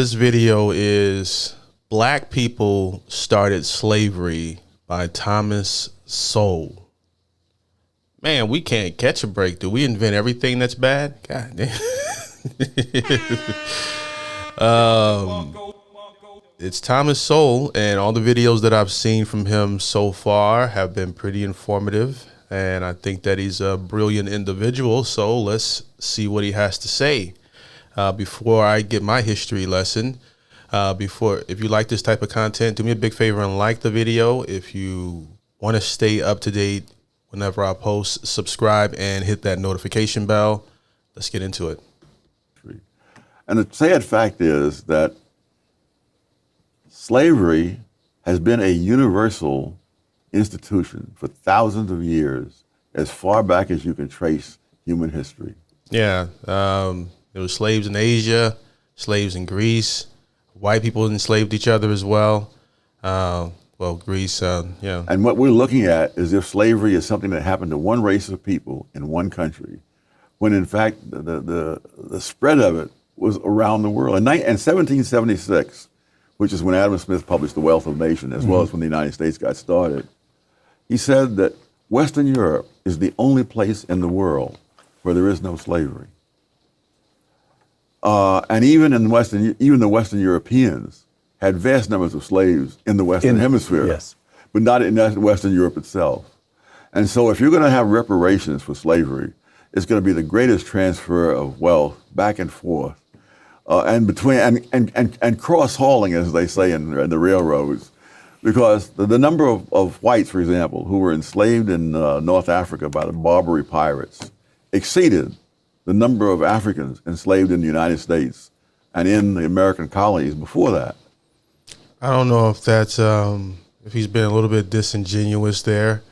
This video is Black People Started Slavery by Thomas Sowell. Man, we can't catch a break. Do we invent everything that's bad? God damn. It's Thomas Sowell, and all the videos that I've seen from him so far have been pretty informative. And I think that he's a brilliant individual. So let's see what he has to say. Before I get my history lesson, if you like this type of content, do me a big favor and like the video. If you want to stay up to date whenever I post, subscribe and hit that notification bell. Let's get into it. And the sad fact is that slavery has been a universal institution for thousands of years, as far back as you can trace human history. Yeah. There was slaves in Asia, slaves in Greece. White people enslaved each other as well. Greece, yeah. And what we're looking at is if slavery is something that happened to one race of people in one country, when in fact the spread of it was around the world. In 1776, which is when Adam Smith published The Wealth of Nations, as well as when the United States got started, he said that Western Europe is the only place in the world where there is no slavery. And even the Western Europeans had vast numbers of slaves in the Western Hemisphere, yes, but not in Western Europe itself. And so if you're going to have reparations for slavery, it's going to be the greatest transfer of wealth back and forth, and between and cross hauling, as they say in the railroads, because the number of whites, for example, who were enslaved in North Africa by the Barbary pirates exceeded the number of Africans enslaved in the United States and in the American colonies before that. I don't know if that's if he's been a little bit disingenuous there.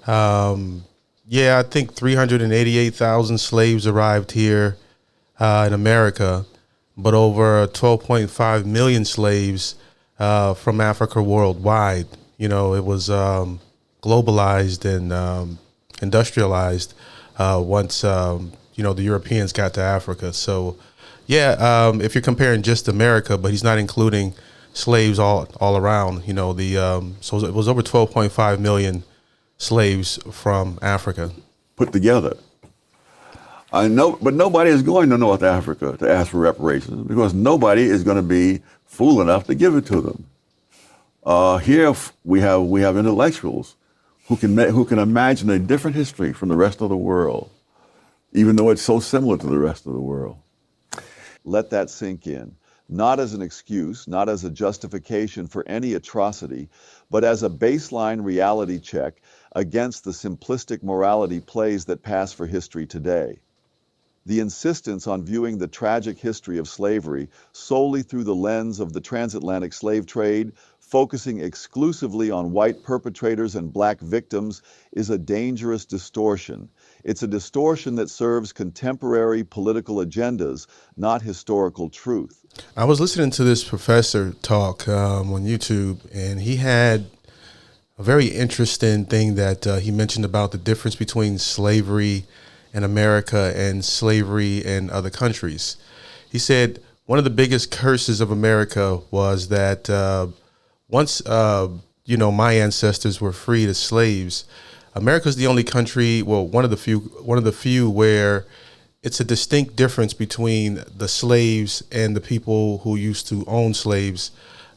Yeah, I think 388,000 slaves arrived here in America, but over 12.5 million slaves from Africa worldwide. You know, it was globalized and industrialized once the Europeans got to Africa. So, yeah, if you're comparing just America, but he's not including slaves all around, so it was over 12.5 million slaves from Africa. Put together. I know, but nobody is going to North Africa to ask for reparations because nobody is going to be fool enough to give it to them. Here we have intellectuals who can imagine a different history from the rest of the world, even though it's so similar to the rest of the world. Let that sink in, not as an excuse, not as a justification for any atrocity, but as a baseline reality check against the simplistic morality plays that pass for history today. The insistence on viewing the tragic history of slavery solely through the lens of the transatlantic slave trade, focusing exclusively on white perpetrators and black victims, is a dangerous distortion. It's a distortion that serves contemporary political agendas, not historical truth. I was listening to this professor talk on YouTube, and he had a very interesting thing that he mentioned about the difference between slavery in America and slavery in other countries. He said one of the biggest curses of America was that once my ancestors were freed as slaves, America's the only country, one of the few where it's a distinct difference between the slaves and the people who used to own slaves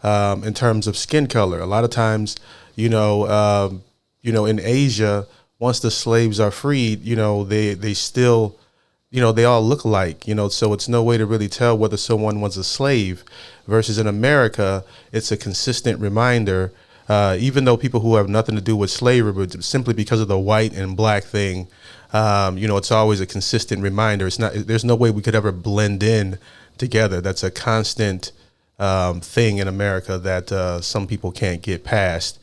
in terms of skin color. A lot of times, in Asia, once the slaves are freed, they still, they all look alike, so it's no way to really tell whether someone was a slave versus in America, it's a consistent reminder, even though people who have nothing to do with slavery, but simply because of the white and black thing, it's always a consistent reminder. There's no way we could ever blend in together. That's a constant thing in America that some people can't get past.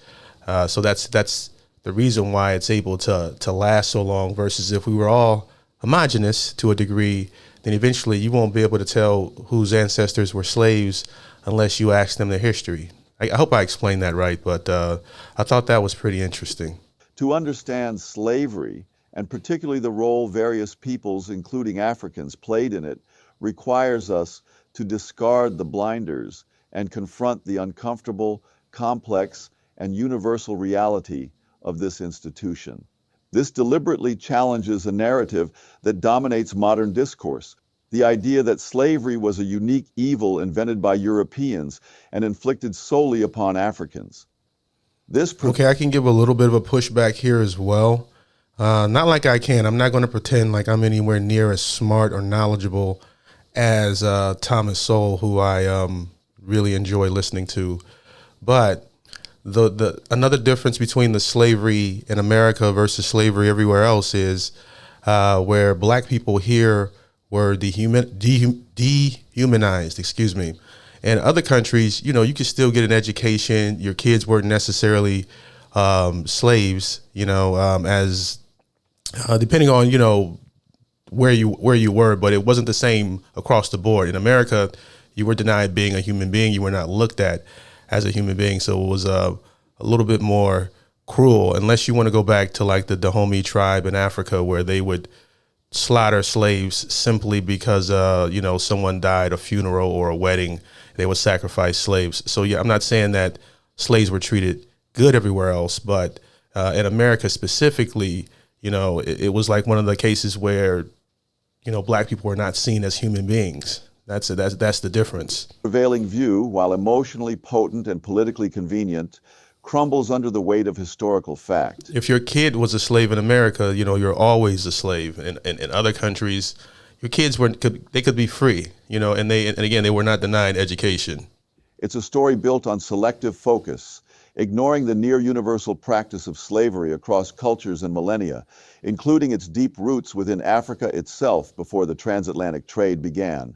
So that's the reason why it's able to last so long versus if we were all homogenous to a degree, then eventually you won't be able to tell whose ancestors were slaves unless you ask them their history. I hope I explained that right, but I thought that was pretty interesting. To understand slavery, and particularly the role various peoples, including Africans, played in it, requires us to discard the blinders and confront the uncomfortable, complex, and universal reality of this institution. This deliberately challenges a narrative that dominates modern discourse, the idea that slavery was a unique evil invented by Europeans and inflicted solely upon Africans. Okay, I can give a little bit of a pushback here as well. Not like I can. I'm not going to pretend like I'm anywhere near as smart or knowledgeable as Thomas Sowell, who I really enjoy listening to. But the another difference between the slavery in America versus slavery everywhere else is where black people here were dehumanized. Excuse me. In other countries, you know, you could still get an education. Your kids weren't necessarily slaves. You know, as depending on, you know, where you were, but it wasn't the same across the board. In America, you were denied being a human being. You were not looked at as a human being. So it was a little bit more cruel, unless you want to go back to like the Dahomey tribe in Africa, where they would slaughter slaves simply because, you know, someone died, a funeral or a wedding. They would sacrifice slaves. So, yeah, I'm not saying that slaves were treated good everywhere else, but in America specifically, you know, it was like one of the cases where, you know, black people were not seen as human beings. That's the difference. Prevailing view, while emotionally potent and politically convenient, crumbles under the weight of historical fact. If your kid was a slave in America, you know, you're always a slave. In other countries, your kids could be free, you know, and again, they were not denied education. It's a story built on selective focus, ignoring the near universal practice of slavery across cultures and millennia, including its deep roots within Africa itself before the transatlantic trade began.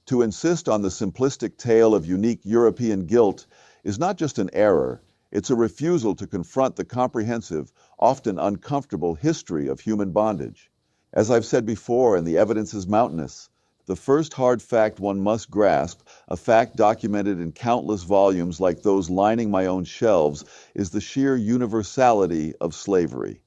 To insist on the simplistic tale of unique European guilt is not just an error, it's a refusal to confront the comprehensive, often uncomfortable history of human bondage. As I've said before, and the evidence is mountainous, the first hard fact one must grasp, a fact documented in countless volumes like those lining my own shelves, is the sheer universality of slavery.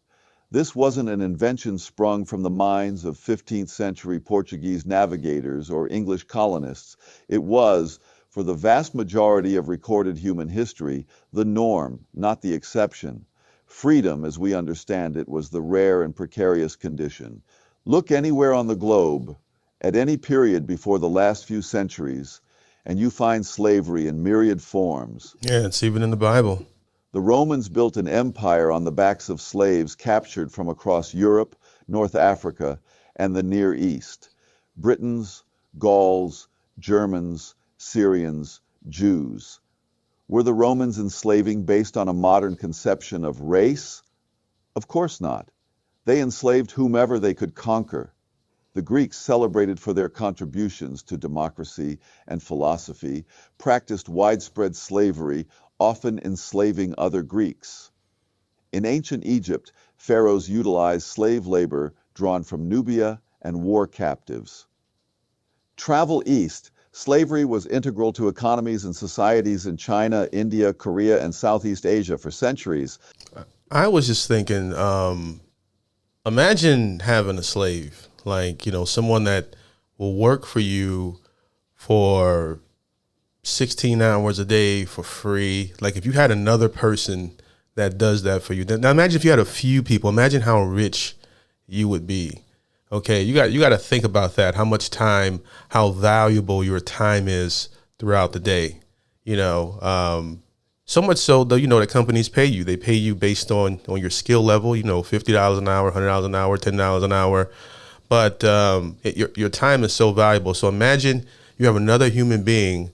This wasn't an invention sprung from the minds of 15th century Portuguese navigators or English colonists. It was, for the vast majority of recorded human history, the norm, not the exception. Freedom, as we understand it, was the rare and precarious condition. Look anywhere on the globe, at any period before the last few centuries, and you find slavery in myriad forms. Yeah, it's even in the Bible. The Romans built an empire on the backs of slaves captured from across Europe, North Africa, and the Near East. Britons, Gauls, Germans, Syrians, Jews. Were the Romans enslaving based on a modern conception of race? Of course not. They enslaved whomever they could conquer. The Greeks, celebrated for their contributions to democracy and philosophy, practiced widespread slavery, often enslaving other Greeks. In ancient Egypt, pharaohs utilized slave labor drawn from Nubia and war captives. Travel east. Slavery was integral to economies and societies in China, India, Korea, and Southeast Asia for centuries. I was just thinking, imagine having a slave, like, you know, someone that will work for you for 16 hours a day for free. Like, if you had another person that does that for you, now imagine if you had a few people, imagine how rich you would be. Okay, you got to think about that. How much time, how valuable your time is throughout the day. You know, so much so though, you know, that companies pay you. They pay you based on your skill level. You know, $50 an hour, $100 an hour, $10 an hour. But your time is so valuable. So imagine you have another human being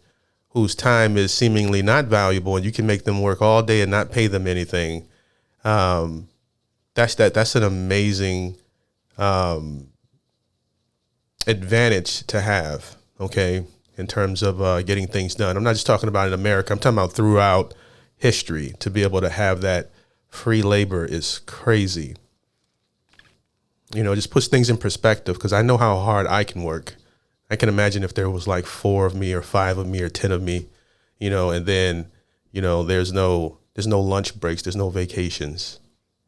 whose time is seemingly not valuable, and you can make them work all day and not pay them anything. That's an amazing advantage to have, okay, in terms of getting things done. I'm not just talking about in America. I'm talking about throughout history. To be able to have that free labor is crazy. You know, it just puts things in perspective, because I know how hard I can work. I can imagine if there was like 4 of me or 5 of me or 10 of me, you know, and then, you know, there's no lunch breaks, there's no vacations,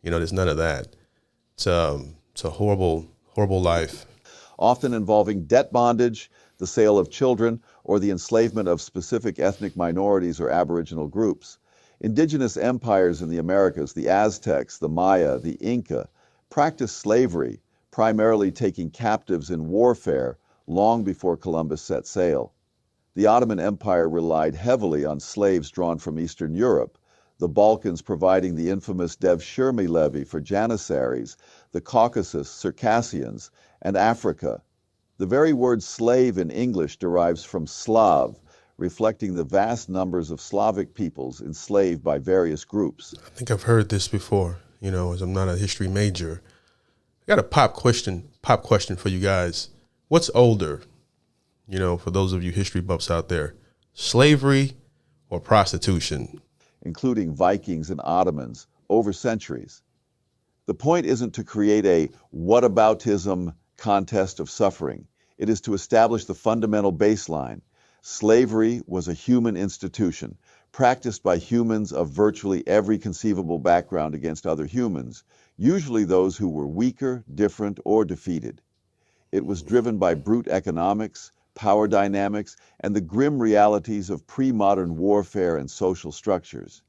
you know, there's none of that. It's a horrible, horrible life. Often involving debt bondage, the sale of children, or the enslavement of specific ethnic minorities or aboriginal groups. Indigenous empires in the Americas, the Aztecs, the Maya, the Inca, practiced slavery, primarily taking captives in warfare long before Columbus set sail. The Ottoman Empire relied heavily on slaves drawn from Eastern Europe, the Balkans providing the infamous Devshirme levy for Janissaries, the Caucasus, Circassians, and Africa. The very word slave in English derives from Slav, reflecting the vast numbers of Slavic peoples enslaved by various groups. I think I've heard this before, as I'm not a history major. I got a pop question for you guys. What's older, for those of you history buffs out there, slavery or prostitution? Including Vikings and Ottomans, over centuries. The point isn't to create a whataboutism contest of suffering. It is to establish the fundamental baseline. Slavery was a human institution, practiced by humans of virtually every conceivable background against other humans, usually those who were weaker, different, or defeated. It was driven by brute economics, power dynamics, and the grim realities of pre-modern warfare and social structures.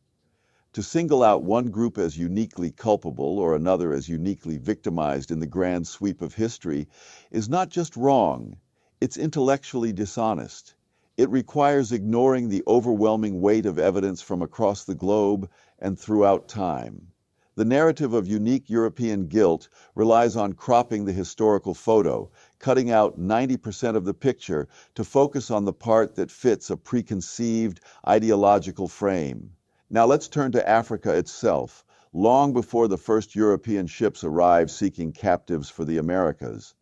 To single out one group as uniquely culpable or another as uniquely victimized in the grand sweep of history is not just wrong, it's intellectually dishonest. It requires ignoring the overwhelming weight of evidence from across the globe and throughout time. The narrative of unique European guilt relies on cropping the historical photo, cutting out 90% of the picture to focus on the part that fits a preconceived ideological frame. Now let's turn to Africa itself, long before the first European ships arrived seeking captives for the Americas.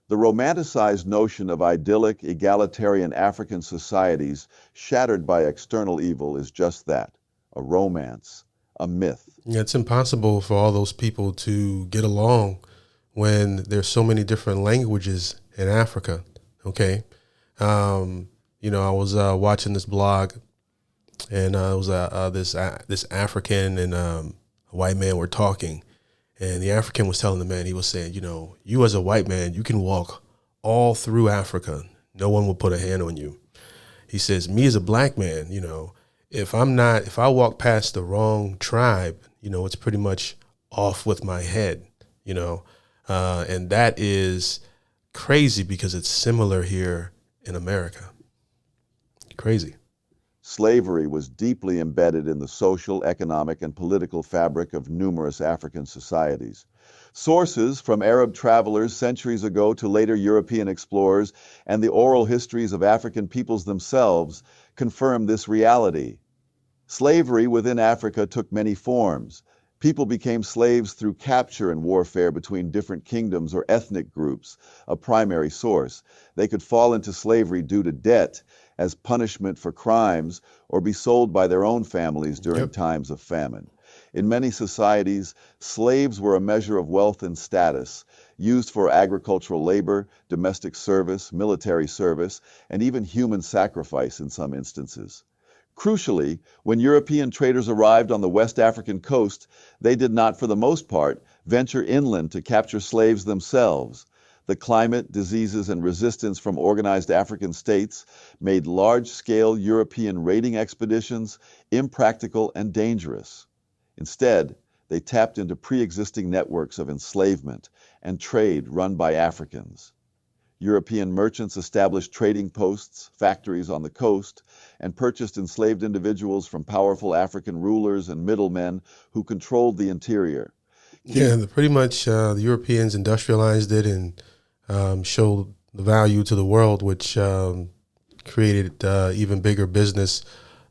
The romanticized notion of idyllic, egalitarian African societies shattered by external evil is just that, a romance, a myth. Yeah, it's impossible for all those people to get along when there's so many different languages in Africa. Okay. I was watching this blog, and it was this African and a white man were talking, and the African was telling the man, he was saying, you as a white man, you can walk all through Africa. No one will put a hand on you. He says, me as a black man, if I walk past the wrong tribe, it's pretty much off with my head, and that is crazy because it's similar here in America. Crazy. Slavery was deeply embedded in the social, economic, and political fabric of numerous African societies. Sources from Arab travelers centuries ago to later European explorers and the oral histories of African peoples themselves confirm this reality. Slavery within Africa took many forms. People became slaves through capture and warfare between different kingdoms or ethnic groups, a primary source. They could fall into slavery due to debt, as punishment for crimes, or be sold by their own families during times of famine. In many societies, slaves were a measure of wealth and status, used for agricultural labor, domestic service, military service, and even human sacrifice in some instances. Crucially, when European traders arrived on the West African coast, they did not, for the most part, venture inland to capture slaves themselves. The climate, diseases, and resistance from organized African states made large-scale European raiding expeditions impractical and dangerous. Instead, they tapped into pre-existing networks of enslavement and trade run by Africans. European merchants established trading posts, factories on the coast, and purchased enslaved individuals from powerful African rulers and middlemen who controlled the interior. Pretty much the Europeans industrialized it and showed the value to the world, which created even bigger business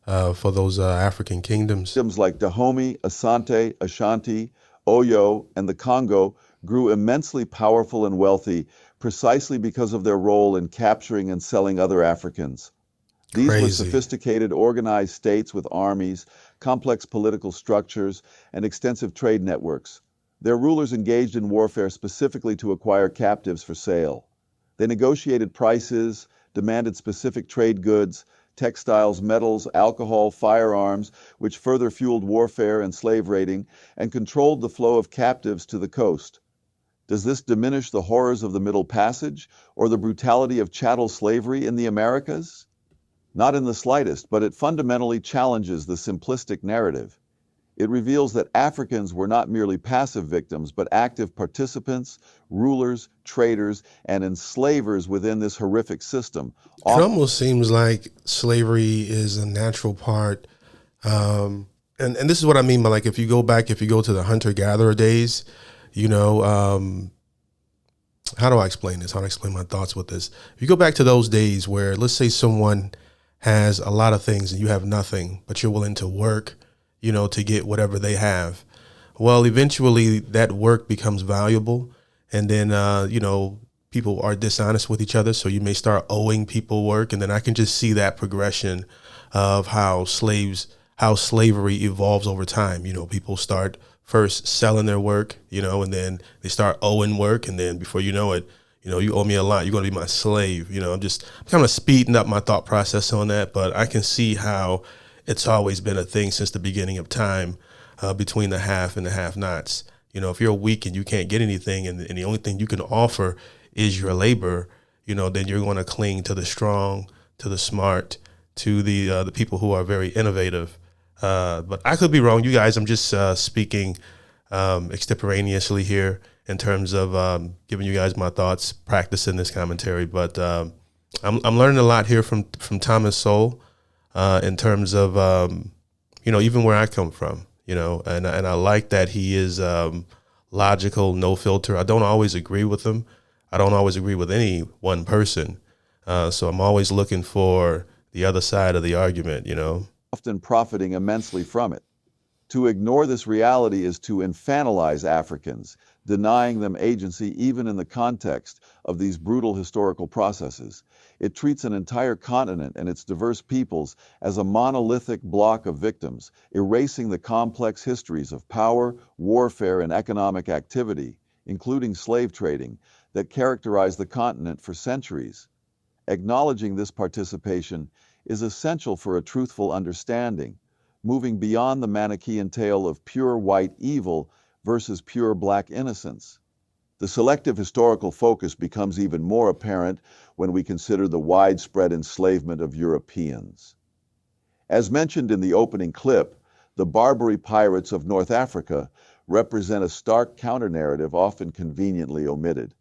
for those African kingdoms. Kingdoms like Dahomey, Asante, Ashanti, Oyo, and the Congo grew immensely powerful and wealthy precisely because of their role in capturing and selling other Africans. These were sophisticated, organized states with armies, complex political structures, and extensive trade networks. Their rulers engaged in warfare specifically to acquire captives for sale. They negotiated prices, demanded specific trade goods, textiles, metals, alcohol, firearms, which further fueled warfare and slave raiding, and controlled the flow of captives to the coast. Does this diminish the horrors of the Middle Passage or the brutality of chattel slavery in the Americas? Not in the slightest, but it fundamentally challenges the simplistic narrative. It reveals that Africans were not merely passive victims, but active participants, rulers, traders, and enslavers within this horrific system. It almost seems like slavery is a natural part. And this is what I mean by, like, if you go back, if you go to the hunter-gatherer days, you know, how do I explain this? How do I explain my thoughts with this? If you go back to those days where, let's say someone has a lot of things and you have nothing, but you're willing to work, you know, to get whatever they have. Well, eventually that work becomes valuable. And then, you know, people are dishonest with each other. So you may start owing people work. And then I can just see that progression of how slavery evolves over time. You know, people start first selling their work, you know, and then they start owing work. And then before you know it, you know, you owe me a lot, you're going to be my slave. You know, I'm kind of speeding up my thought process on that, but I can see how it's always been a thing since the beginning of time, between the have and the have-nots. You know, if you're weak and you can't get anything, and the only thing you can offer is your labor, you know, then you're going to cling to the strong, to the smart, to the people who are very innovative. But I could be wrong. You guys, I'm just speaking extemporaneously here in terms of giving you guys my thoughts, practicing this commentary. But I'm learning a lot here from Thomas Sowell in terms of, you know, even where I come from, you know, and I like that he is logical, no filter. I don't always agree with him. I don't always agree with any one person. So I'm always looking for the other side of the argument, you know. Often profiting immensely from it. To ignore this reality is to infantilize Africans, denying them agency even in the context of these brutal historical processes. It treats an entire continent and its diverse peoples as a monolithic block of victims, erasing the complex histories of power, warfare, and economic activity, including slave trading, that characterized the continent for centuries. Acknowledging this participation is essential for a truthful understanding, moving beyond the Manichaean tale of pure white evil versus pure black innocence. The selective historical focus becomes even more apparent when we consider the widespread enslavement of Europeans. As mentioned in the opening clip, the Barbary pirates of North Africa represent a stark counter-narrative often conveniently omitted.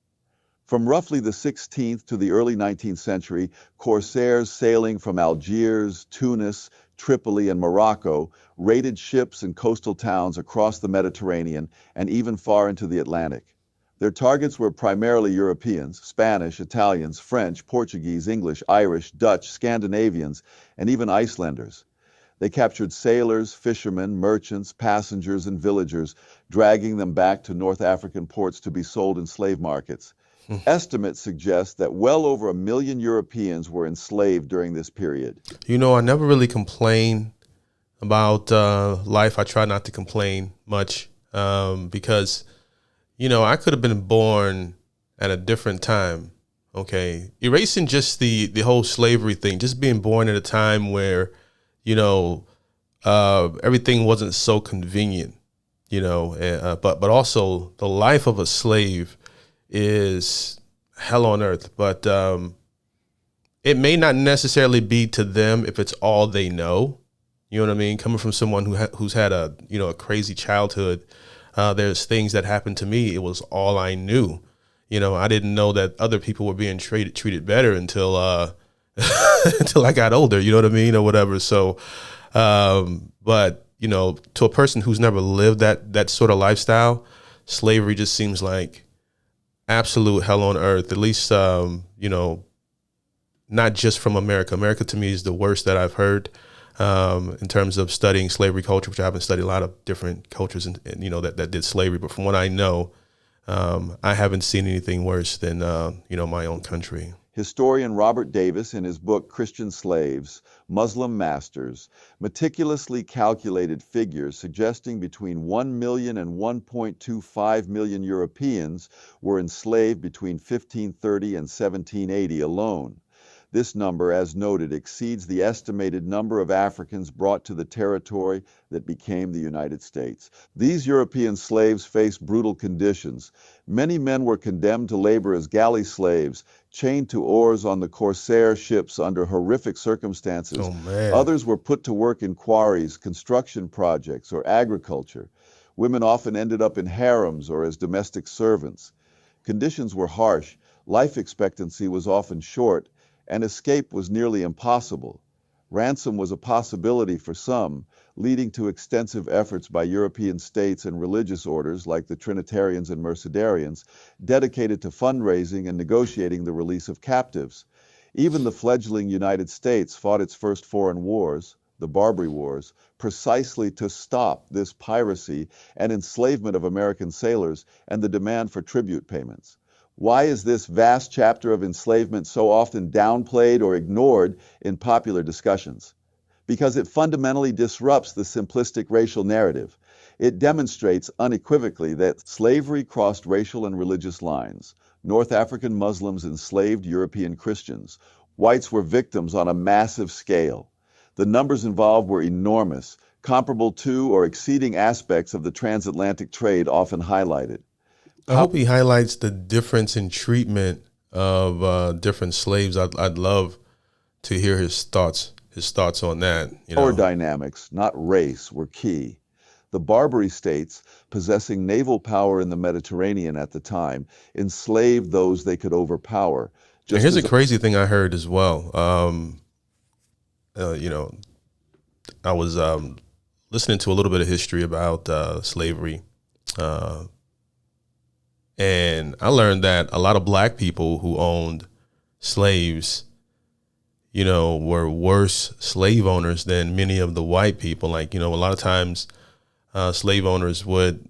From roughly the 16th to the early 19th century, corsairs sailing from Algiers, Tunis, Tripoli, and Morocco raided ships and coastal towns across the Mediterranean and even far into the Atlantic. Their targets were primarily Europeans, Spanish, Italians, French, Portuguese, English, Irish, Dutch, Scandinavians, and even Icelanders. They captured sailors, fishermen, merchants, passengers, and villagers, dragging them back to North African ports to be sold in slave markets. Estimates suggest that well over 1 million Europeans were enslaved during this period. You know, I never really complain about life. I try not to complain much because, you know, I could have been born at a different time. Okay. Erasing just the whole slavery thing, just being born at a time where, you know, everything wasn't so convenient, you know, but also the life of a slave is hell on earth. But it may not necessarily be to them if it's all they know. You know what I mean? Coming from someone who's had a crazy childhood, there's things that happened to me. It was all I knew. You know, I didn't know that other people were being treated better until until I got older. You know what I mean, or whatever. So, but you know, to a person who's never lived that sort of lifestyle, slavery just seems like absolute hell on earth. At least, you know, not just from America. America to me is the worst that I've heard. In terms of studying slavery culture, which I haven't studied a lot of different cultures and you know, that did slavery. But from what I know, I haven't seen anything worse than, you know, my own country. Historian Robert Davis, in his book Christian Slaves, Muslim Masters, meticulously calculated figures suggesting between 1 million and 1.25 million Europeans were enslaved between 1530 and 1780 alone. This number, as noted, exceeds the estimated number of Africans brought to the territory that became the United States. These European slaves faced brutal conditions. Many men were condemned to labor as galley slaves, chained to oars on the corsair ships under horrific circumstances. Oh man. Others were put to work in quarries, construction projects, or agriculture. Women often ended up in harems or as domestic servants. Conditions were harsh, life expectancy was often short, and escape was nearly impossible. Ransom was a possibility for some, leading to extensive efforts by European states and religious orders like the Trinitarians and Mercedarians, dedicated to fundraising and negotiating the release of captives. Even the fledgling United States fought its first foreign wars, the Barbary Wars, precisely to stop this piracy and enslavement of American sailors and the demand for tribute payments. Why is this vast chapter of enslavement so often downplayed or ignored in popular discussions? Because it fundamentally disrupts the simplistic racial narrative. It demonstrates unequivocally that slavery crossed racial and religious lines. North African Muslims enslaved European Christians. Whites were victims on a massive scale. The numbers involved were enormous, comparable to or exceeding aspects of the transatlantic trade often highlighted. I hope he highlights the difference in treatment of different slaves. I'd love to hear his thoughts on that. Power dynamics, not race, were key. The Barbary states, possessing naval power in the Mediterranean at the time, enslaved those they could overpower. And here's a crazy thing I heard as well. I was listening to a little bit of history about slavery. And I learned that a lot of black people who owned slaves, were worse slave owners than many of the white people. Like, a lot of times slave owners would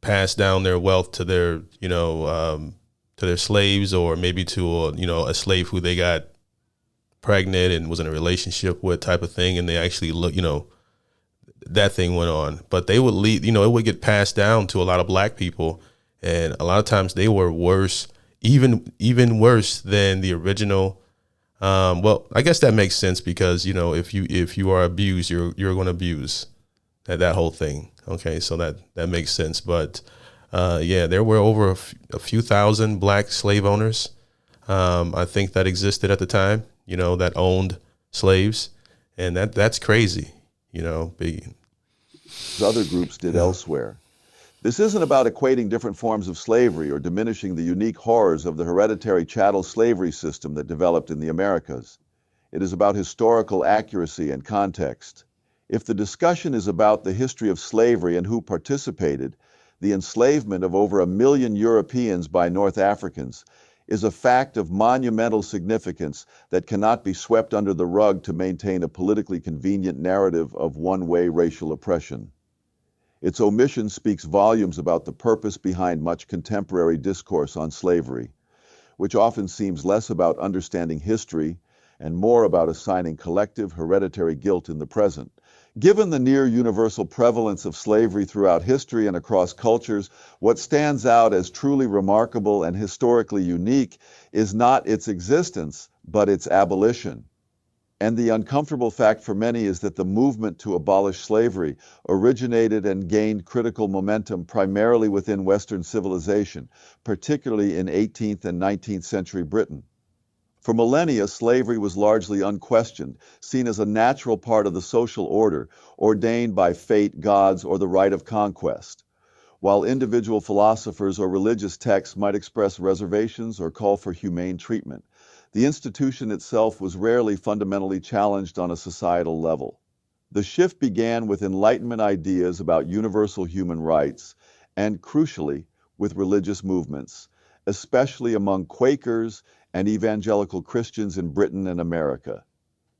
pass down their wealth to their, to their slaves, or maybe to, a slave who they got pregnant and was in a relationship with, type of thing. And they actually look, that thing went on. But they would lead, it would get passed down to a lot of black people. And a lot of times they were worse, even worse than the original. Well, I guess that makes sense because, if you are abused, you're going to abuse that whole thing. Okay, so that makes sense. But there were over a few thousand black slave owners. I think that existed at the time, that owned slaves, and that's crazy. Other groups did elsewhere. This isn't about equating different forms of slavery or diminishing the unique horrors of the hereditary chattel slavery system that developed in the Americas. It is about historical accuracy and context. If the discussion is about the history of slavery and who participated, the enslavement of over 1 million Europeans by North Africans is a fact of monumental significance that cannot be swept under the rug to maintain a politically convenient narrative of one-way racial oppression. Its omission speaks volumes about the purpose behind much contemporary discourse on slavery, which often seems less about understanding history and more about assigning collective hereditary guilt in the present. Given the near universal prevalence of slavery throughout history and across cultures, what stands out as truly remarkable and historically unique is not its existence, but its abolition. And the uncomfortable fact for many is that the movement to abolish slavery originated and gained critical momentum primarily within Western civilization, particularly in 18th and 19th century Britain. For millennia, slavery was largely unquestioned, seen as a natural part of the social order, ordained by fate, gods, or the right of conquest. While individual philosophers or religious texts might express reservations or call for humane treatment, the institution itself was rarely fundamentally challenged on a societal level. The shift began with Enlightenment ideas about universal human rights and, crucially, with religious movements, especially among Quakers and evangelical Christians in Britain and America.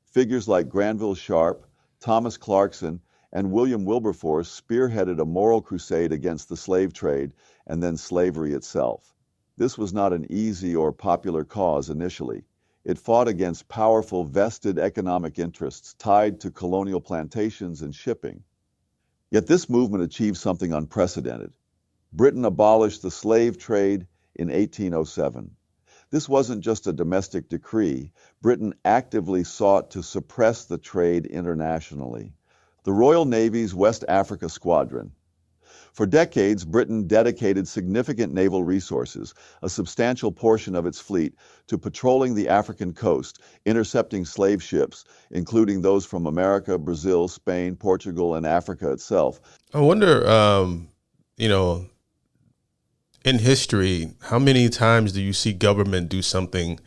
Figures like Granville Sharp, Thomas Clarkson, and William Wilberforce spearheaded a moral crusade against the slave trade and then slavery itself. This was not an easy or popular cause initially. It fought against powerful vested economic interests tied to colonial plantations and shipping. Yet this movement achieved something unprecedented. Britain abolished the slave trade in 1807. This wasn't just a domestic decree. Britain actively sought to suppress the trade internationally. The Royal Navy's West Africa Squadron. For decades, Britain dedicated significant naval resources, a substantial portion of its fleet, to patrolling the African coast, intercepting slave ships, including those from America, Brazil, Spain, Portugal, and Africa itself. I wonder, you know, in history, how many times do you see government do something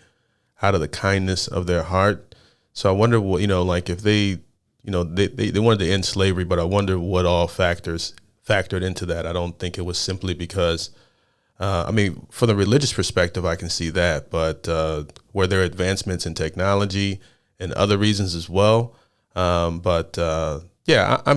out of the kindness of their heart? So I wonder what, like if they wanted to end slavery, but I wonder what all factors factored into that. I don't think it was simply because, from the religious perspective, I can see that, but were there advancements in technology and other reasons as well? I'm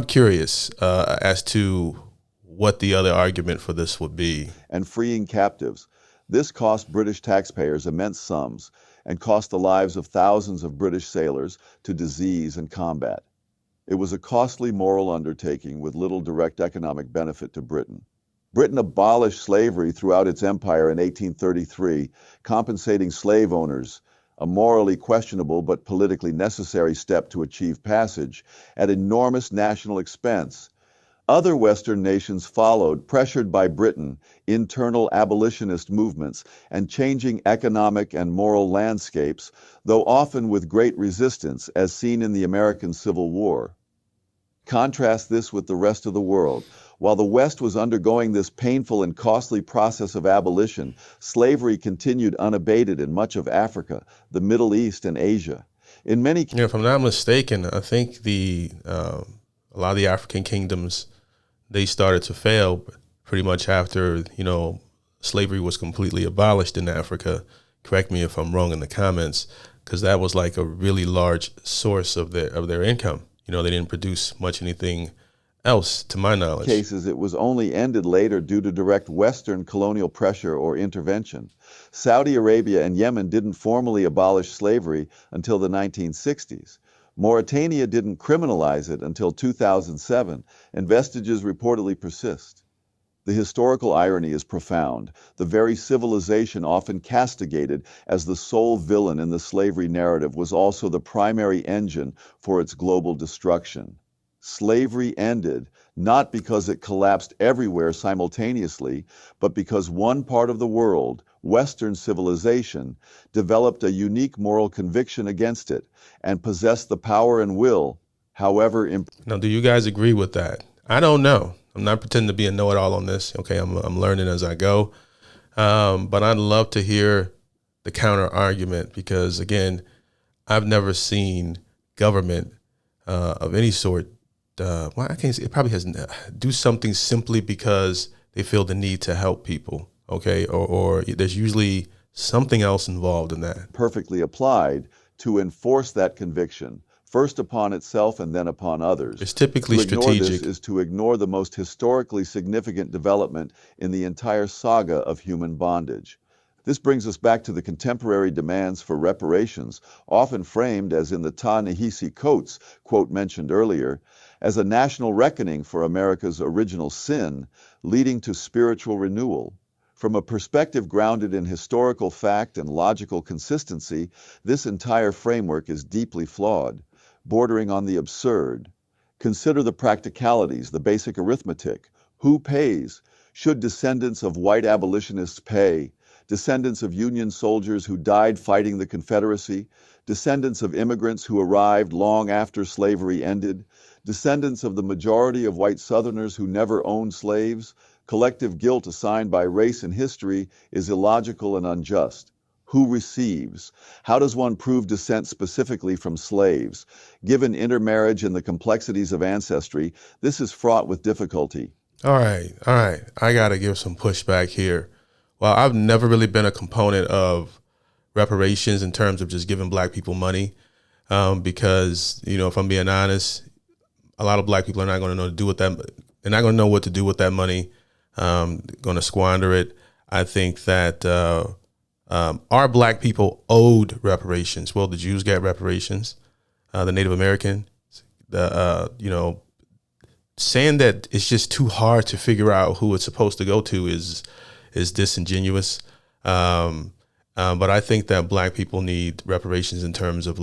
curious as to what the other argument for this would be. And freeing captives. This cost British taxpayers immense sums and cost the lives of thousands of British sailors to disease and combat. It was a costly moral undertaking with little direct economic benefit to Britain. Britain abolished slavery throughout its empire in 1833, compensating slave owners, a morally questionable but politically necessary step to achieve passage, at enormous national expense. Other Western nations followed, pressured by Britain, internal abolitionist movements, and changing economic and moral landscapes, though often with great resistance, as seen in the American Civil War. Contrast this with the rest of the world. While the West was undergoing this painful and costly process of abolition, slavery continued unabated in much of Africa, the Middle East, and Asia. In many, if I'm not mistaken, I think a lot of the African kingdoms, they started to fail pretty much after, slavery was completely abolished in Africa. Correct me if I'm wrong in the comments, because that was like a really large source of their income. They didn't produce much anything else, to my knowledge. Cases, it was only ended later due to direct Western colonial pressure or intervention. Saudi Arabia and Yemen didn't formally abolish slavery until the 1960s. Mauritania didn't criminalize it until 2007, and vestiges reportedly persist. The historical irony is profound. The very civilization often castigated as the sole villain in the slavery narrative was also the primary engine for its global destruction. Slavery ended not because it collapsed everywhere simultaneously, but because one part of the world, Western civilization, developed a unique moral conviction against it and possessed the power and will, however Now, do you guys agree with that? I don't know. I'm not pretending to be a know-it-all on this. Okay, I'm learning as I go. But I'd love to hear the counter argument because, again, I've never seen government of any sort. I can't say it probably has do something simply because they feel the need to help people. Okay, or there's usually something else involved in that. Perfectly applied to enforce that conviction, first upon itself and then upon others. It's typically strategic. strategic. To ignore this is to ignore the most historically significant development in the entire saga of human bondage. This brings us back to the contemporary demands for reparations, often framed as in the Ta-Nehisi Coates quote mentioned earlier, as a national reckoning for America's original sin, leading to spiritual renewal. From a perspective grounded in historical fact and logical consistency, this entire framework is deeply flawed, bordering on the absurd. Consider the practicalities, the basic arithmetic. Who pays? Should descendants of white abolitionists pay? Descendants of Union soldiers who died fighting the Confederacy? Descendants of immigrants who arrived long after slavery ended? Descendants of the majority of white Southerners who never owned slaves? Collective guilt assigned by race and history is illogical and unjust. Who receives? How does one prove descent specifically from slaves? Given intermarriage and the complexities of ancestry, this is fraught with difficulty. All right. I got to give some pushback here. Well, I've never really been a component of reparations in terms of just giving black people money because, if I'm being honest, a lot of black people are not going to know what to do with that. They're not going to know what to do with that money. Going to squander it. I think that our black people owed reparations. Well, the Jews got reparations. The Native American, saying that it's just too hard to figure out who it's supposed to go to is disingenuous. But I think that black people need reparations in terms of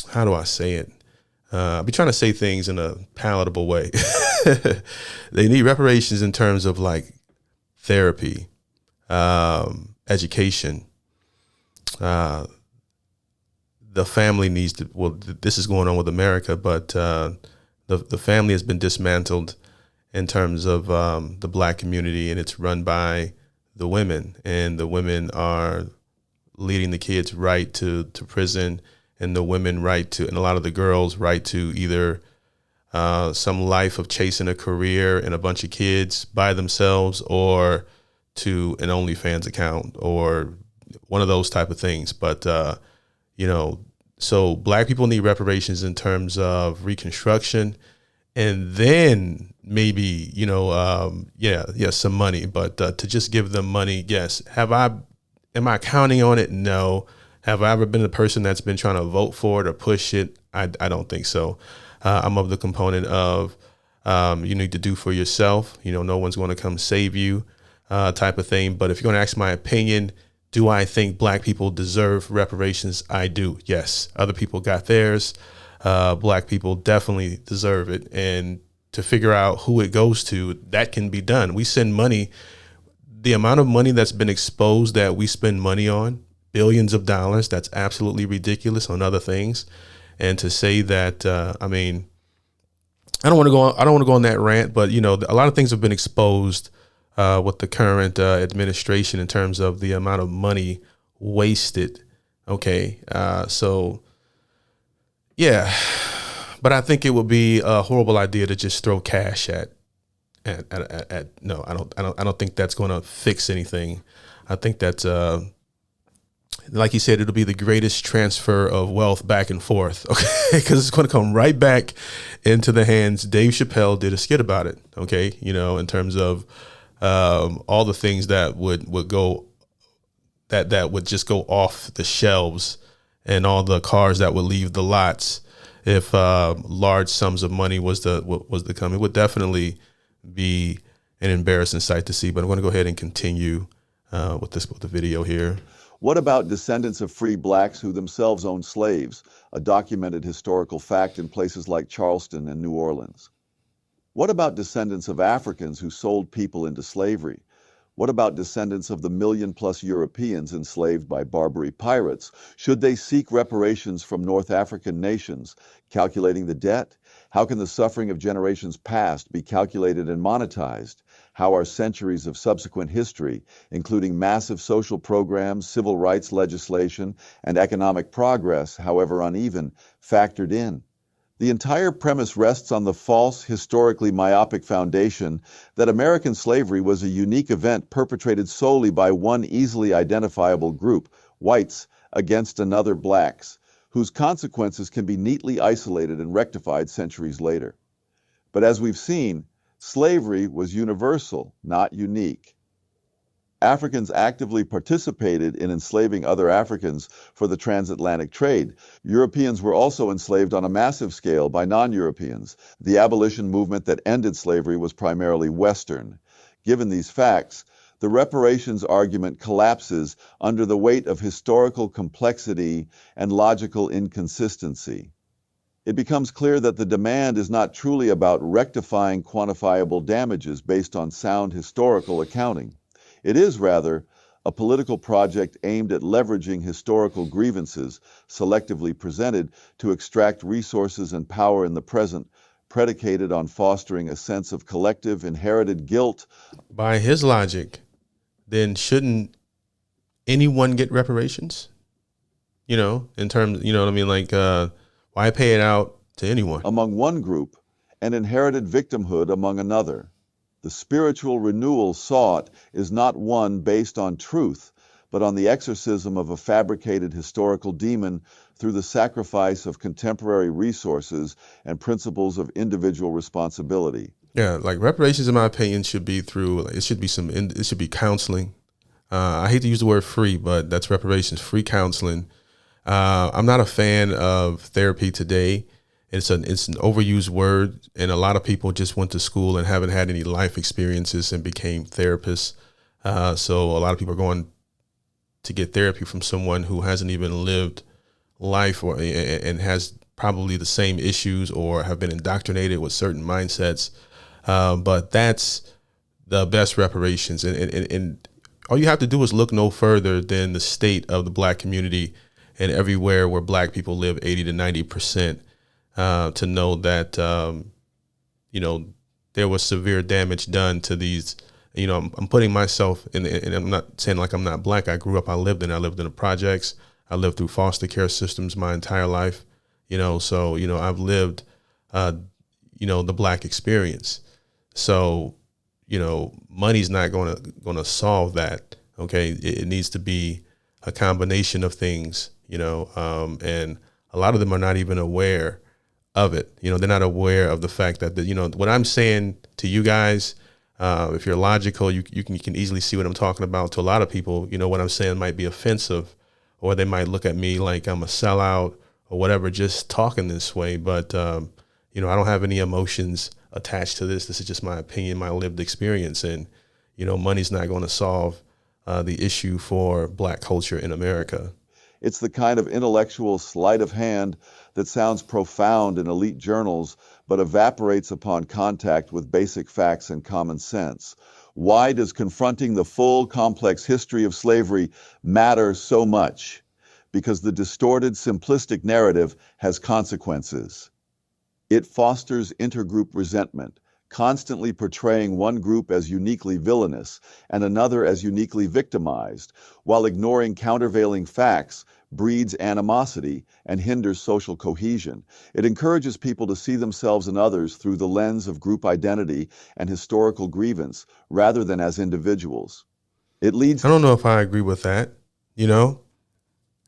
how do I say it? I'll be trying to say things in a palatable way. They need reparations in terms of like therapy, education. The family needs to, well, this is going on with America, but the family has been dismantled in terms of the black community, and it's run by the women, and the women are leading the kids right to prison, and the women right to, and a lot of the girls right to either some life of chasing a career and a bunch of kids by themselves, or to an OnlyFans account, or one of those type of things. But so black people need reparations in terms of reconstruction, and then maybe some money. But to just give them money, yes. Am I counting on it? No. Have I ever been the person that's been trying to vote for it or push it? I don't think so. I'm of the component of you need to do for yourself. No one's going to come save you, type of thing. But if you're going to ask my opinion, do I think black people deserve reparations? I do. Yes. Other people got theirs. Black people definitely deserve it. And to figure out who it goes to, that can be done. We send money. The amount of money that's been exposed that we spend money on, billions of dollars, that's absolutely ridiculous on other things. And to say that, I don't want to go on that rant, but a lot of things have been exposed with the current administration in terms of the amount of money wasted. Okay. So yeah, but I think it would be a horrible idea to just throw cash at no, I don't think that's going to fix anything. I think that's, like you said, it'll be the greatest transfer of wealth back and forth. Okay. Because it's going to come right back into the hands. Dave Chappelle did a skit about it. Okay. In terms of, all the things that would go, that would just go off the shelves, and all the cars that would leave the lots if large sums of money was to come. It would definitely be an embarrassing sight to see. But I'm going to go ahead and continue with the video here. What about descendants of free blacks who themselves owned slaves, a documented historical fact in places like Charleston and New Orleans? What about descendants of Africans who sold people into slavery? What about descendants of the million-plus Europeans enslaved by Barbary pirates? Should they seek reparations from North African nations? Calculating the debt? How can the suffering of generations past be calculated and monetized? How are centuries of subsequent history, including massive social programs, civil rights legislation, and economic progress, however uneven, factored in? The entire premise rests on the false, historically myopic foundation that American slavery was a unique event perpetrated solely by one easily identifiable group, whites, against another, blacks, whose consequences can be neatly isolated and rectified centuries later. But as we've seen, slavery was universal, not unique. Africans actively participated in enslaving other Africans for the transatlantic trade. Europeans were also enslaved on a massive scale by non-Europeans. The abolition movement that ended slavery was primarily Western. Given these facts, the reparations argument collapses under the weight of historical complexity and logical inconsistency. It becomes clear that the demand is not truly about rectifying quantifiable damages based on sound historical accounting. It is, rather, a political project aimed at leveraging historical grievances selectively presented to extract resources and power in the present, predicated on fostering a sense of collective inherited guilt. By his logic, then shouldn't anyone get reparations? In terms, what I mean? Like, why pay it out to anyone? Among one group, and inherited victimhood among another. The spiritual renewal sought is not one based on truth, but on the exorcism of a fabricated historical demon through the sacrifice of contemporary resources and principles of individual responsibility. Yeah, like reparations, in my opinion, should be counseling. I hate to use the word free, but that's reparations, free counseling. I'm not a fan of therapy today. It's an overused word, and a lot of people just went to school and haven't had any life experiences and became therapists. So a lot of people are going to get therapy from someone who hasn't even lived life and has probably the same issues or have been indoctrinated with certain mindsets. But that's the best reparations. And all you have to do is look no further than the state of the black community and everywhere where black people live, 80 to 90%, to know that, there was severe damage done to these. I'm putting myself in, and I'm not saying like I'm not black. I lived in the projects. I lived through foster care systems my entire life, so, I've lived, the black experience. So, money's not going to solve that. Okay. It needs to be a combination of things, and a lot of them are not even aware of it. They're not aware of the fact that, what I'm saying to you guys, if you're logical, you can easily see what I'm talking about. To a lot of people, what I'm saying might be offensive, or they might look at me like I'm a sellout or whatever, just talking this way. But, I don't have any emotions attached to this. This is just my opinion, my lived experience. And, money's not going to solve the issue for black culture in America. It's the kind of intellectual sleight of hand that sounds profound in elite journals, but evaporates upon contact with basic facts and common sense. Why does confronting the full, complex history of slavery matter so much? Because the distorted, simplistic narrative has consequences. It fosters intergroup resentment, constantly portraying one group as uniquely villainous and another as uniquely victimized, while ignoring countervailing facts breeds animosity and hinders social cohesion. It encourages people to see themselves and others through the lens of group identity and historical grievance rather than as individuals. It leads. I don't know if I agree with that.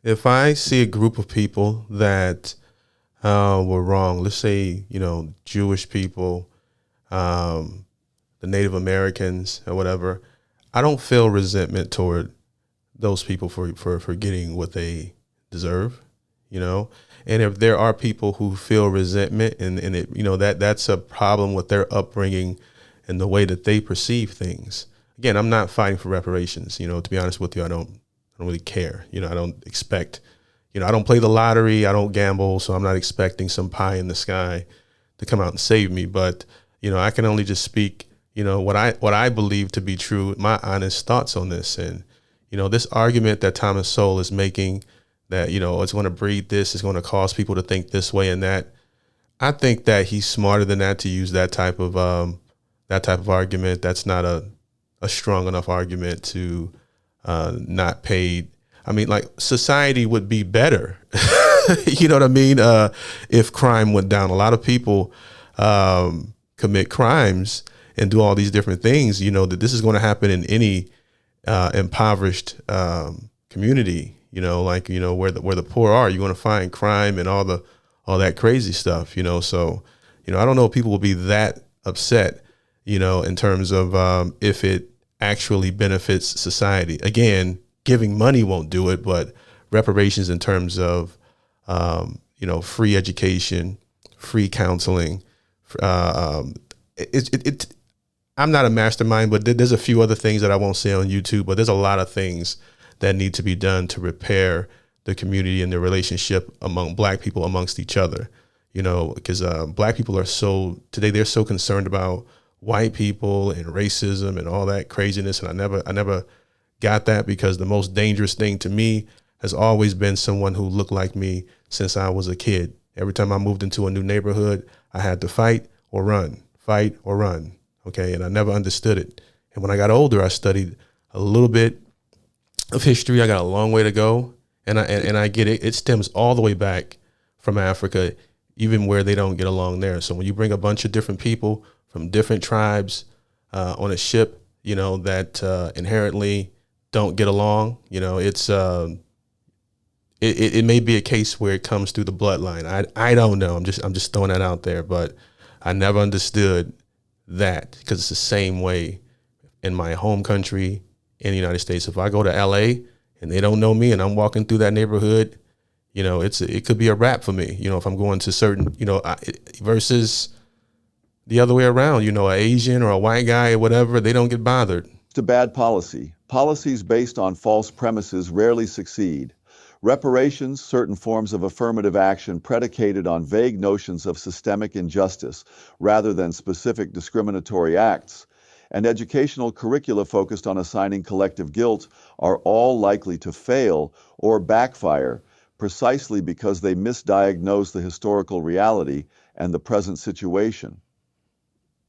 If I see a group of people that were wrong, let's say, Jewish people, the Native Americans or whatever, I don't feel resentment toward those people for getting what they deserve, and if there are people who feel resentment and it, that's a problem with their upbringing and the way that they perceive things. Again, I'm not fighting for reparations, to be honest with you. I don't really care. I don't expect, I don't play the lottery. I don't gamble. So I'm not expecting some pie in the sky to come out and save me. But, I can only just speak, what I believe to be true, my honest thoughts on this. And, this argument that Thomas Sowell is making that, it's going to breed this, it's going to cause people to think this way and that. I think that he's smarter than that to use that type of argument. That's not a strong enough argument to not pay. I mean, like, society would be better, you know what I mean? If crime went down. A lot of people commit crimes and do all these different things, that this is going to happen in any impoverished community, where the poor are. You're going to find crime and all that crazy stuff, so, I don't know if people will be that upset, in terms of if it actually benefits society. Again, giving money won't do it, but reparations in terms of, free education, free counseling. I'm not a mastermind, but there's a few other things that I won't say on YouTube, but there's a lot of things that need to be done to repair the community and the relationship among black people amongst each other, because black people today they're so concerned about white people and racism and all that craziness. And I never got that, because the most dangerous thing to me has always been someone who looked like me since I was a kid. Every time I moved into a new neighborhood, I had to fight or run. Okay. And I never understood it. And when I got older, I studied a little bit of history. I got a long way to go. And I get it. It stems all the way back from Africa, even where they don't get along there. So when you bring a bunch of different people from different tribes on a ship, that inherently don't get along, it's it may be a case where it comes through the bloodline. I don't know. I'm just throwing that out there, but I never understood that, because it's the same way in my home country in the United States. If I go to LA and they don't know me and I'm walking through that neighborhood, it could be a wrap for me, if I'm going to certain, versus the other way around, an Asian or a white guy or whatever, they don't get bothered. To bad policy. Policies based on false premises rarely succeed. Reparations, certain forms of affirmative action predicated on vague notions of systemic injustice rather than specific discriminatory acts, and educational curricula focused on assigning collective guilt are all likely to fail or backfire precisely because they misdiagnose the historical reality and the present situation.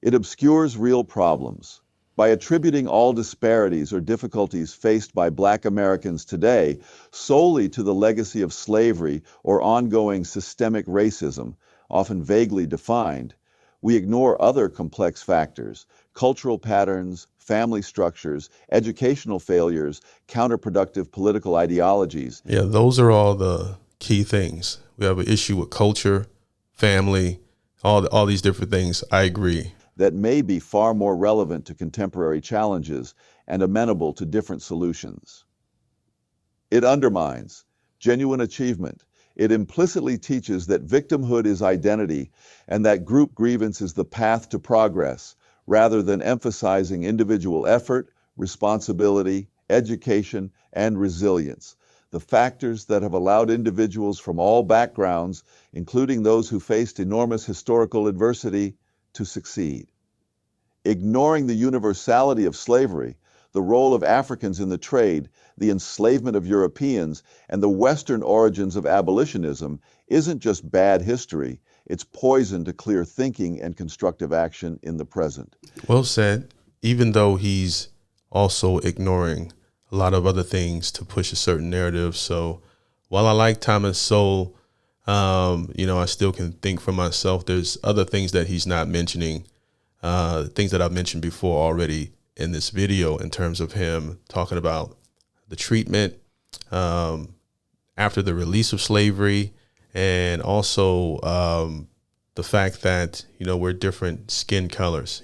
It obscures real problems. By attributing all disparities or difficulties faced by Black Americans today solely to the legacy of slavery or ongoing systemic racism, often vaguely defined, we ignore other complex factors, cultural patterns, family structures, educational failures, counterproductive political ideologies. Yeah, those are all the key things. We have an issue with culture, family, all these different things. I agree. That may be far more relevant to contemporary challenges and amenable to different solutions. It undermines genuine achievement. It implicitly teaches that victimhood is identity and that group grievance is the path to progress, rather than emphasizing individual effort, responsibility, education, and resilience, the factors that have allowed individuals from all backgrounds, including those who faced enormous historical adversity, to succeed. Ignoring the universality of slavery, the role of Africans in the trade, the enslavement of Europeans, and the Western origins of abolitionism isn't just bad history, it's poison to clear thinking and constructive action in the present. Well said, even though he's also ignoring a lot of other things to push a certain narrative. So while I like Thomas Sowell, I still can think for myself, there's other things that he's not mentioning, things that I've mentioned before already in this video in terms of him talking about the treatment after the release of slavery, and also the fact that, we're different skin colors,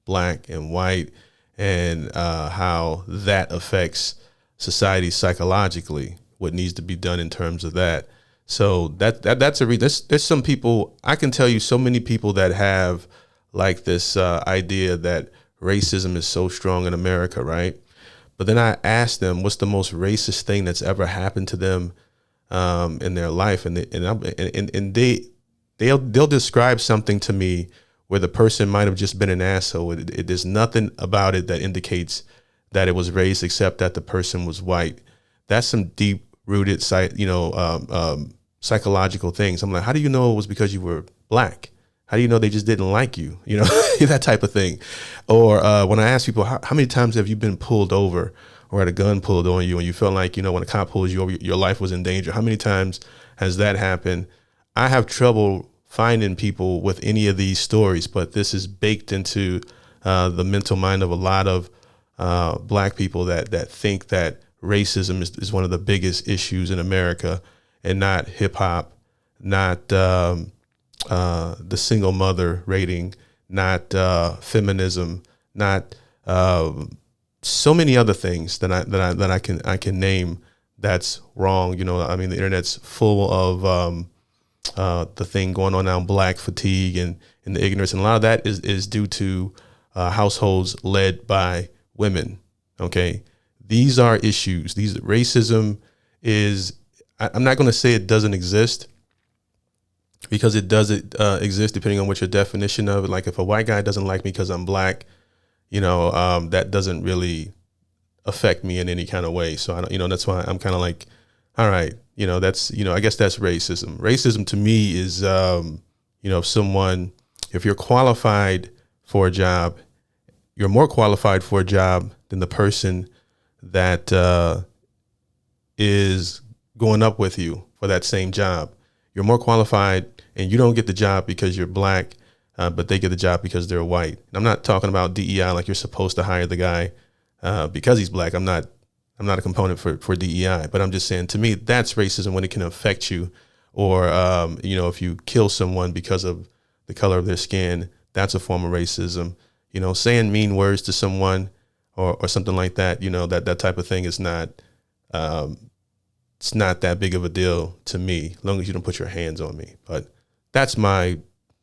black and white, and how that affects society psychologically, what needs to be done in terms of that. So there's some people, I can tell you so many people that have like this idea that racism is so strong in America, right? But then I asked them, what's the most racist thing that's ever happened to them in their life, and they'll describe something to me where the person might have just been an asshole. There's nothing about it that indicates that it was race, except that the person was white. That's some deep rooted, psychological things. I'm like, how do you know it was because you were black? How do you know they just didn't like you? That type of thing. Or when I ask people, how many times have you been pulled over or had a gun pulled on you and you felt like, when a cop pulls you over, your life was in danger? How many times has that happened? I have trouble finding people with any of these stories, but this is baked into the mental mind of a lot of black people that think that racism is one of the biggest issues in America, and not hip hop, not the single mother rating, not feminism, not so many other things that I can name that's wrong. The internet's full of the thing going on now, black fatigue and the ignorance, and a lot of that is due to households led by women. Okay, these are issues. Racism is. I'm not going to say it doesn't exist, because it does exist depending on what your definition of it. Like if a white guy doesn't like me because I'm black, that doesn't really affect me in any kind of way. So I don't, that's why I'm kind of like, all right, that's, I guess that's racism. Racism to me is, if you're qualified for a job, you're more qualified for a job than the person that is going up with you for that same job. You're more qualified, and you don't get the job because you're black, but they get the job because they're white. And I'm not talking about DEI like you're supposed to hire the guy because he's black. I'm not a component for DEI, but I'm just saying, to me, that's racism when it can affect you. Or, if you kill someone because of the color of their skin, that's a form of racism. Saying mean words to someone or something like that, that type of thing is not, it's not that big of a deal to me, as long as you don't put your hands on me. But that's my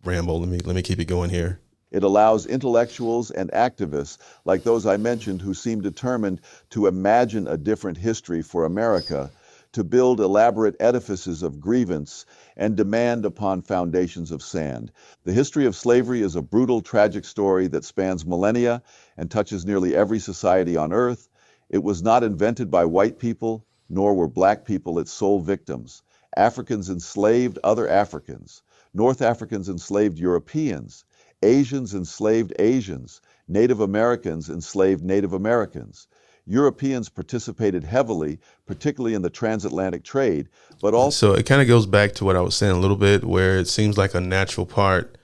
ramble. Let me keep it going here. It allows intellectuals and activists like those I mentioned who seem determined to imagine a different history for America to build elaborate edifices of grievance and demand upon foundations of sand. The history of slavery is a brutal, tragic story that spans millennia and touches nearly every society on earth. It was not invented by white people, nor were black people its sole victims. Africans enslaved other Africans. North Africans enslaved Europeans. Asians enslaved Asians. Native Americans enslaved Native Americans. Europeans participated heavily, particularly in the transatlantic trade, but also... So it kind of goes back to what I was saying a little bit, where it seems like a natural part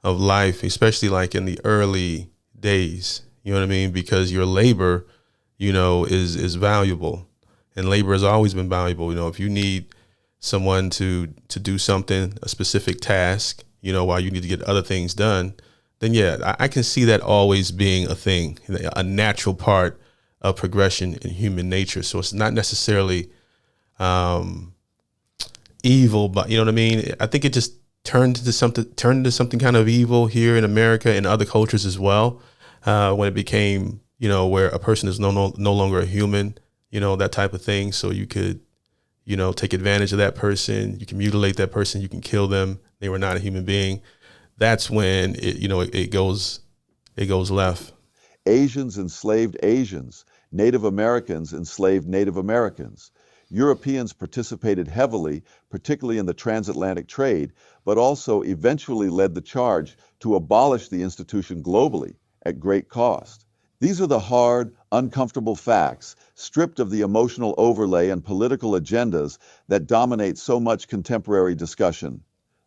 of life, especially like in the early days, you know what I mean? Because your labor, is valuable, and labor has always been valuable. If you need someone to do something, a specific task, while you need to get other things done, then yeah, I can see that always being a thing, a natural part of progression in human nature. So it's not necessarily evil, but you know what I mean? I think it just turned into something kind of evil here in America and other cultures as well, when it became, where a person is no longer a human, that type of thing. So you could, take advantage of that person. You can mutilate that person. You can kill them. They were not a human being. That's when it goes left. Asians enslaved Asians. Native Americans enslaved Native Americans. Europeans participated heavily, particularly in the transatlantic trade, but also eventually led the charge to abolish the institution globally at great cost. These are the hard, uncomfortable facts, stripped of the emotional overlay and political agendas that dominate so much contemporary discussion.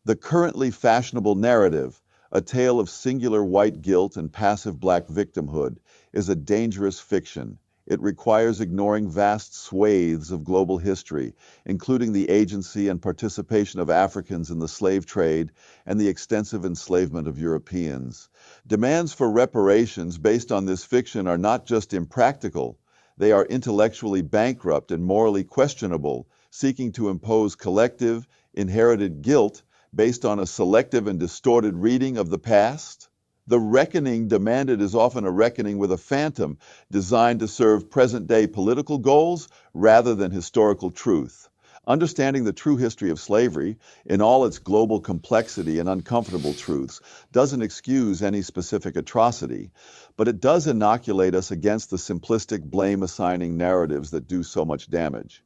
The currently fashionable narrative, a tale of singular white guilt and passive black victimhood, is a dangerous fiction. It requires ignoring vast swathes of global history, including the agency and participation of Africans in the slave trade and the extensive enslavement of Europeans. Demands for reparations based on this fiction are not just impractical, they are intellectually bankrupt and morally questionable, seeking to impose collective, inherited guilt based on a selective and distorted reading of the past. The reckoning demanded is often a reckoning with a phantom designed to serve present-day political goals rather than historical truth. Understanding the true history of slavery, in all its global complexity and uncomfortable truths, doesn't excuse any specific atrocity, but it does inoculate us against the simplistic blame-assigning narratives that do so much damage.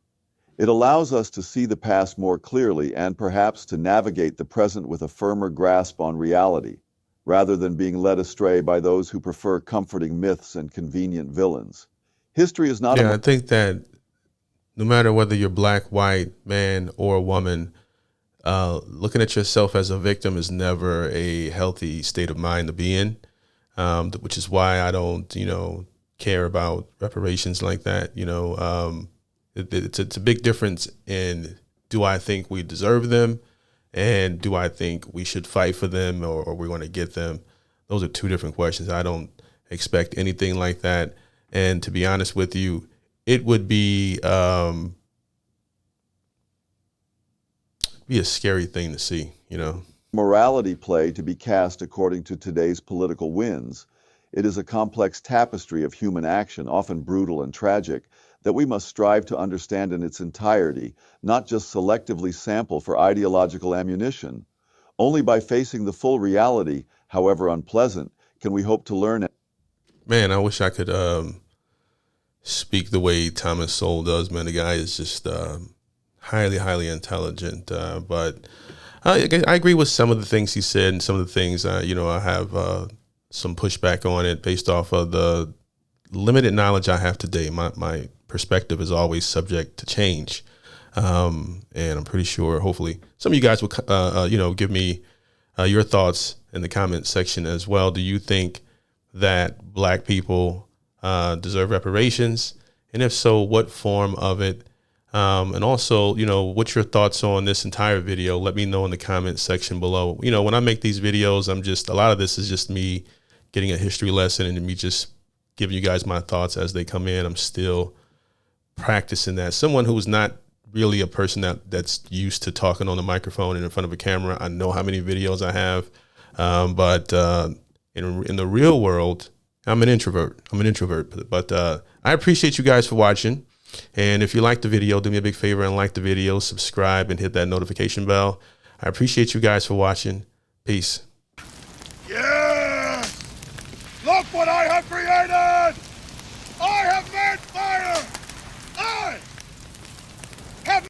It allows us to see the past more clearly and perhaps to navigate the present with a firmer grasp on reality, rather than being led astray by those who prefer comforting myths and convenient villains. History is not I think that no matter whether you're black, white, man, or woman, looking at yourself as a victim is never a healthy state of mind to be in, which is why I don't, care about reparations like that. It's a big difference in, do I think we deserve them? And do I think we should fight for them, or we want to get them? Those are two different questions. I don't expect anything like that. And to be honest with you, it would be a scary thing to see, Morality play to be cast according to today's political winds. It is a complex tapestry of human action, often brutal and tragic, that we must strive to understand in its entirety, not just selectively sample for ideological ammunition. Only by facing the full reality, however unpleasant, can we hope to learn it. Man, I wish I could speak the way Thomas Sowell does. Man, the guy is just highly, highly intelligent. But I agree with some of the things he said, and some of the things, I have some pushback on it based off of the limited knowledge I have today. My perspective is always subject to change. And I'm pretty sure, hopefully, some of you guys will, give me your thoughts in the comment section as well. Do you think that black people deserve reparations? And if so, what form of it? And also, what's your thoughts on this entire video? Let me know in the comment section below. When I make these videos, a lot of this is just me getting a history lesson and me just giving you guys my thoughts as they come in. I'm still practicing that. Someone who's not really a person that's used to talking on the microphone and in front of a camera. I know how many videos I have, but in the real world, I'm an introvert. But I appreciate you guys for watching. And if you like the video, do me a big favor and like the video, subscribe, and hit that notification bell. I appreciate you guys for watching. Peace. Yeah! Look what I have created!